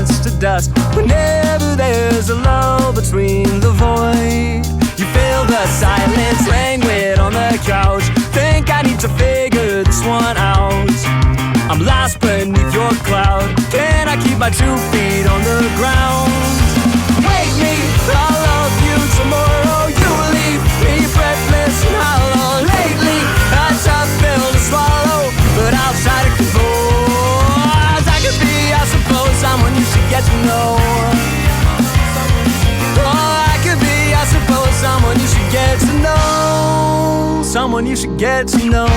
starts to dust. Whenever there's a lull between the void, you feel the silence languid on the couch. Think I need to figure this one out. I'm lost beneath your cloud. Can I keep my 2 feet on the ground? Wake me, I'll love you tomorrow. You leave me breathless and hollow. Lately, a tough pill to swallow, but I'll try to compose. I could be, I suppose, someone you should get to know. Oh, I could be, I suppose, someone you should get to know. Someone you should get to know.